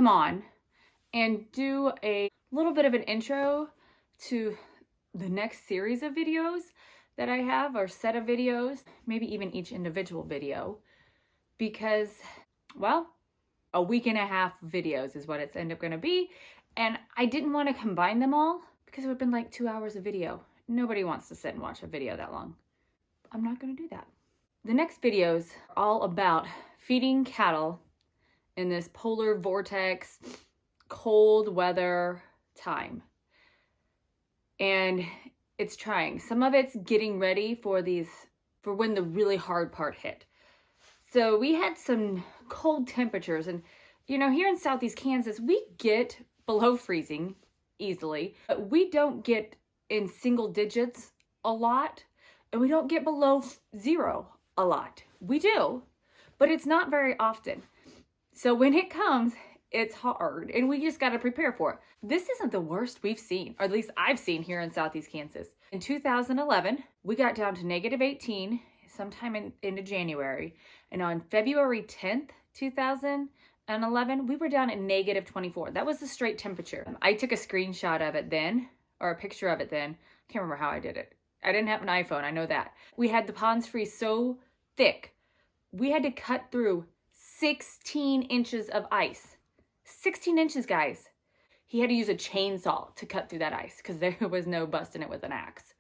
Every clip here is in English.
come on and do a little bit of an intro to the next series of videos that I have, or set of videos, maybe even each individual video, because, well, a week and a half videos is what it's end up gonna be. And I didn't want to combine them all because it would have been like 2 hours of video. Nobody wants to sit and watch a video that long. I'm not gonna do that. The next videos are all about feeding cattle in this polar vortex, cold weather time. And it's trying. Some of it's getting ready for when the really hard part hit. So we had some cold temperatures, and you know, here in Southeast Kansas, we get below freezing easily, but we don't get in single digits a lot, and we don't get below 0 a lot. We do, but it's not very often. So when it comes, it's hard, and we just got to prepare for it. This isn't the worst we've seen, or at least I've seen here in Southeast Kansas. In 2011, we got down to -18 sometime into January, and on February 10th, 2011, we were down at -24. That was the straight temperature. I took a screenshot of it then, or a picture of it then. I can't remember how I did it. I didn't have an iPhone, I know that. We had the ponds freeze so thick, we had to cut through 16 inches of ice. 16 inches, guys. He had to use a chainsaw to cut through that ice because there was no busting it with an axe.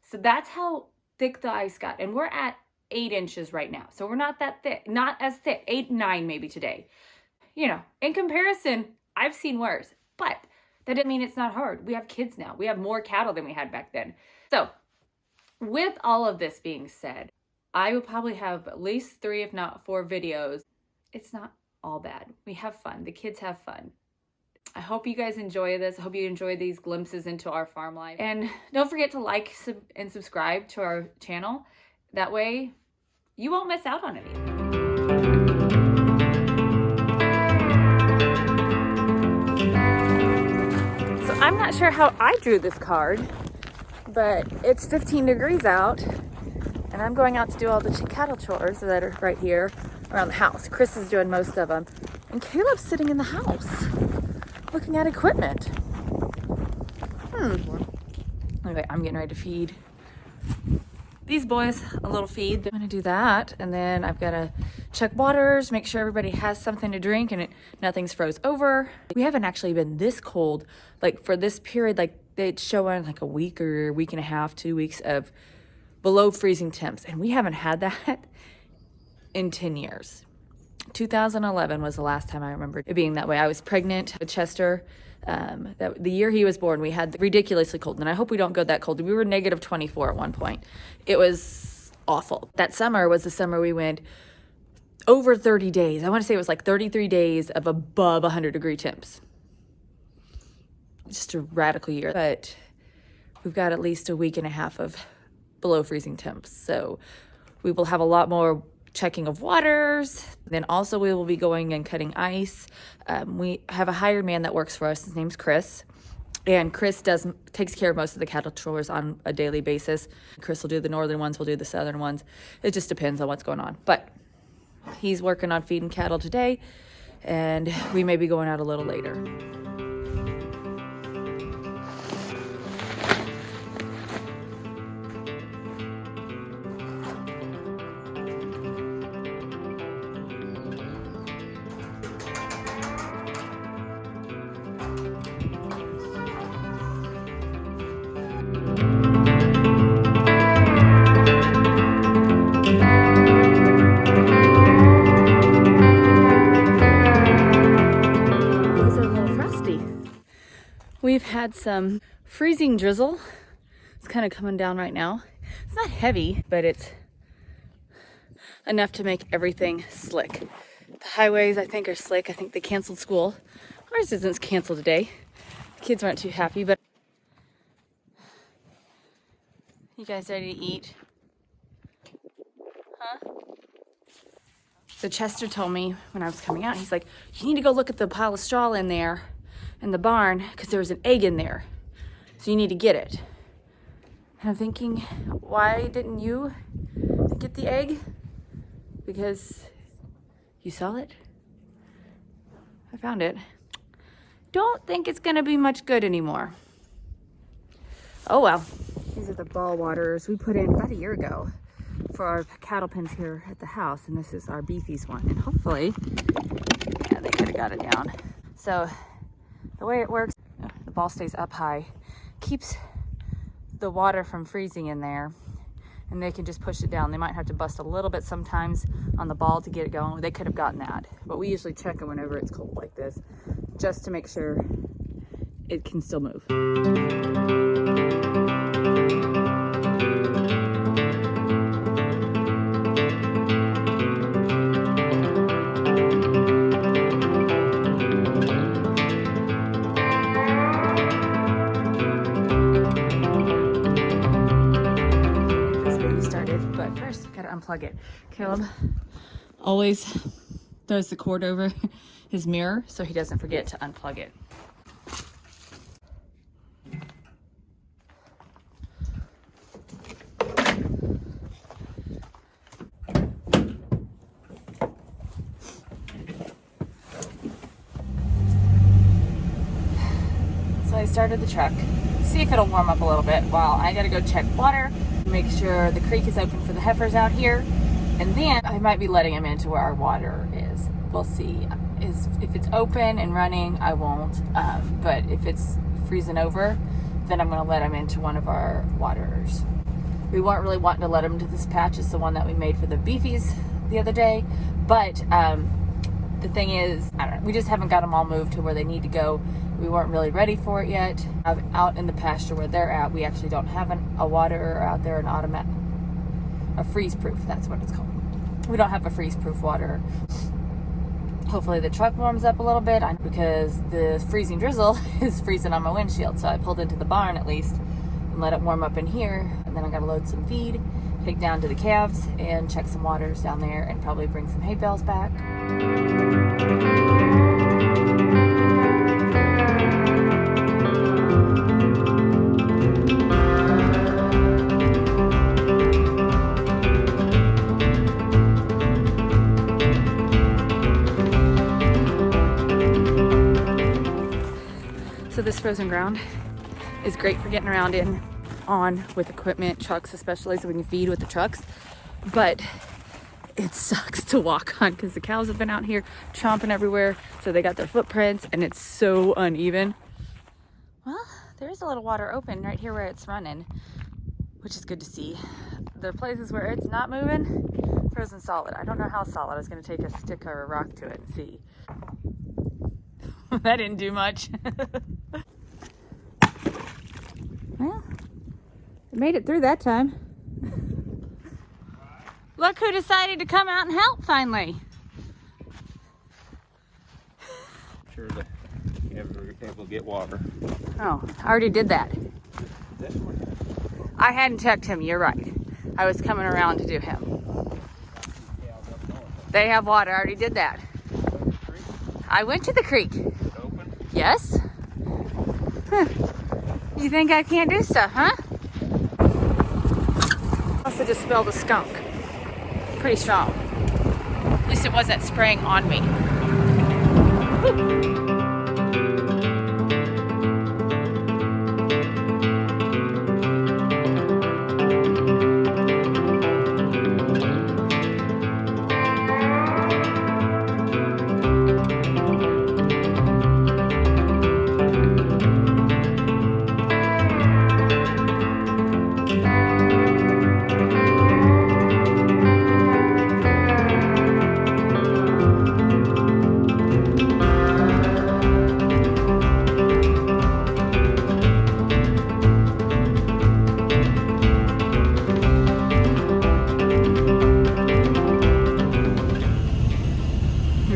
So that's how thick the ice got. And we're at 8 inches right now. So we're not that thick, not as thick, 8, 9 maybe today. You know, in comparison, I've seen worse, but that doesn't mean it's not hard. We have kids now. We have more cattle than we had back then. So with all of this being said, I will probably have at least 3, if not 4 videos. It's not all bad. We have fun. The kids have fun. I hope you guys enjoy this. I hope you enjoy these glimpses into our farm life. And don't forget to like and subscribe to our channel. That way you won't miss out on anything. So I'm not sure how I drew this card, but it's 15 degrees out, and I'm going out to do all the cattle chores that are right here around the house. Chris is doing most of them, and Caleb's sitting in the house looking at equipment. Okay, I'm getting ready to feed these boys a little feed. I'm gonna do that, and then I've got to check waters, make sure everybody has something to drink and nothing's froze over. We haven't actually been this cold, like for this period, like they'd show on like a week or a week and a half, 2 weeks of below freezing temps, and we haven't had that in 10 years. 2011 was the last time I remember it being that way. I was pregnant with Chester. The year he was born, we had ridiculously cold, and I hope we don't go that cold. We were -24 at one point. It was awful. That summer was the summer we went over 30 days. I want to say it was like 33 days of above 100-degree temps. Just a radical year. But we've got at least a week and a half of below freezing temps. So we will have a lot more checking of waters. Then also we will be going and cutting ice. We have a hired man that works for us. His name's Chris. And Chris takes care of most of the cattle chores on a daily basis. Chris will do the northern ones, we'll do the southern ones. It just depends on what's going on. But he's working on feeding cattle today, and we may be going out a little later. We've had some freezing drizzle. It's kind of coming down right now. It's not heavy, but it's enough to make everything slick. The highways, I think, are slick. I think they canceled school. Ours isn't canceled today. The kids weren't too happy, but you guys ready to eat? Huh? So Chester told me when I was coming out, he's like, you need to go look at the pile of straw in there in the barn because there was an egg in there. So you need to get it. And I'm thinking, why didn't you get the egg? Because you saw it? I found it. don't think it's gonna be much good anymore. Oh well. These are the ball waters we put in about a year ago for our cattle pens here at the house, and this is our beefies one, and hopefully, yeah, they could have got it down. So the way it works, the ball stays up high, keeps the water from freezing in there, and they can just push it down. They might have to bust a little bit sometimes on the ball to get it going. They could have gotten that, but we usually check it whenever it's cold like this, just to make sure it can still move. But first, gotta unplug it. Caleb always throws the cord over his mirror so he doesn't forget to unplug it. So I started the truck, see if it'll warm up a little bit while I gotta go check water, make sure the creek is open for the heifers out here, and then I might be letting them into where our water is. We'll see. If it's open and running, I won't, but if it's freezing over, then I'm going to let them into one of our waters. We weren't really wanting to let them into this patch. It's the one that we made for the beefies the other day, but the thing is, I don't know, we just haven't got them all moved to where they need to go. We weren't really ready for it yet. Out in the pasture where they're at, we actually don't have a water out there, a freeze-proof, that's what it's called. We don't have a freeze-proof water. Hopefully the truck warms up a little bit because the freezing drizzle is freezing on my windshield. So I pulled into the barn at least and let it warm up in here. And then I gotta load some feed, take down to the calves and check some waters down there and probably bring some hay bales back. So this frozen ground is great for getting around on with equipment, trucks especially, so we can feed with the trucks. But it sucks to walk on because the cows have been out here chomping everywhere, so they got their footprints and it's so uneven. Well, there's a little water open right here where it's running, which is good to see. There are places where it's not moving, frozen solid. I don't know how solid. I was going to take a stick or a rock to it and see. That didn't do much. Well, it made it through that time. Look who decided to come out and help finally. Sure that you never able to get water. Oh, I already did that. I hadn't checked him, you're right. I was coming around to do him. They have water, I already did that. I went to the creek. Open? Yes. Huh. You think I can't do stuff, huh? Also just smelled a skunk. Pretty strong. At least it wasn't spraying on me. Woo.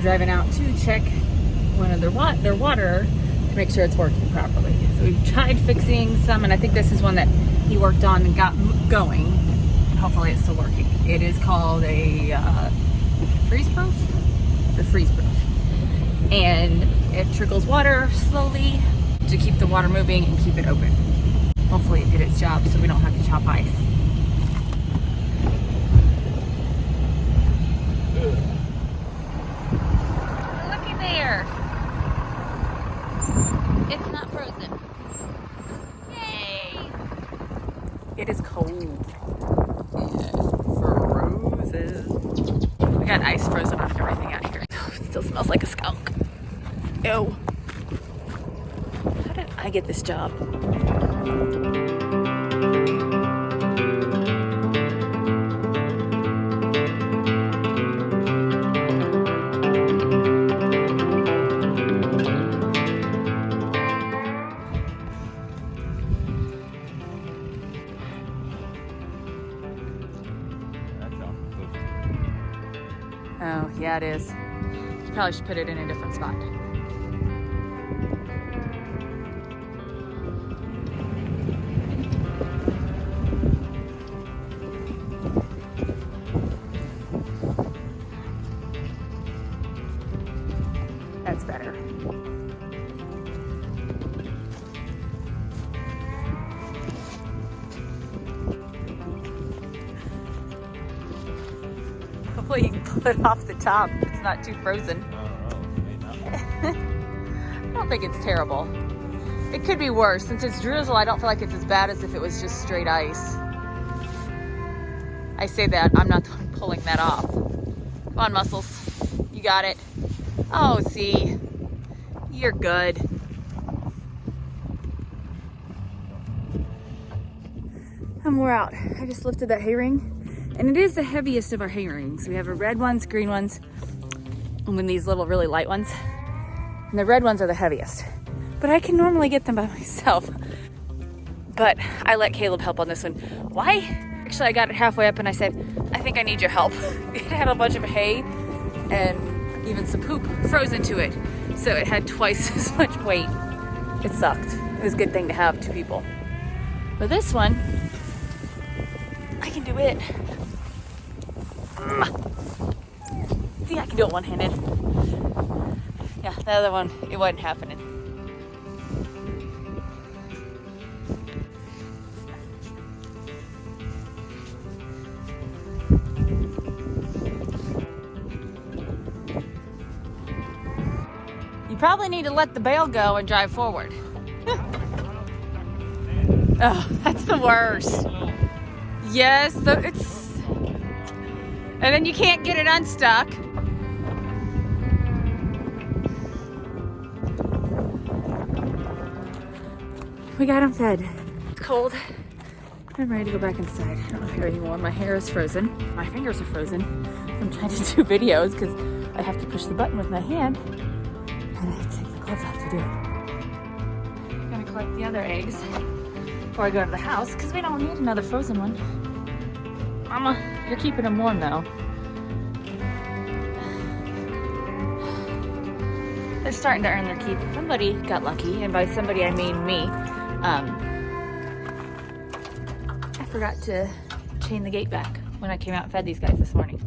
Driving out to check one of their water to make sure it's working properly. So we've tried fixing some, and I think this is one that he worked on and got going, and hopefully it's still working. It is called a freeze-proof? The freeze-proof. And it trickles water slowly to keep the water moving and keep it open. Hopefully it did its job so we don't have to chop ice. There. got ice frozen on everything out here. It still smells like a skunk. Ew. How did I get this job? Oh, yeah, it is. Probably should put it in a different spot. That's better. Hopefully you can pull it off the top. It's not too frozen. I don't think it's terrible. It could be worse. Since it's drizzle, I don't feel like it's as bad as if it was just straight ice. I say that, I'm not the one pulling that off. Come on, Muscles. You got it. Oh, see. You're good. And we're out. I just lifted that hay ring. And it is the heaviest of our hay rings. We have red ones, green ones, and then these little really light ones. And the red ones are the heaviest. But I can normally get them by myself. But I let Caleb help on this one. Why? Actually, I got it halfway up and I said, I think I need your help. It had a bunch of hay and even some poop frozen to it. So it had twice as much weight. It sucked. It was a good thing to have two people. But this one, I can do it. See, I can do it one-handed. Yeah, the other one, it wasn't happening. You probably need to let the bale go and drive forward. Oh, that's the worst. Yes, it's... And then you can't get it unstuck. We got him fed. It's cold. I'm ready to go back inside. I don't have hair anymore. My hair is frozen. My fingers are frozen. I'm trying to do videos because I have to push the button with my hand. And I have to take the gloves off to do it. I'm gonna collect the other eggs before I go to the house because we don't need another frozen one. Mama, you're keeping them warm though. They're starting to earn their keep. Somebody got lucky, and by somebody I mean me. I forgot to chain the gate back when I came out and fed these guys this morning.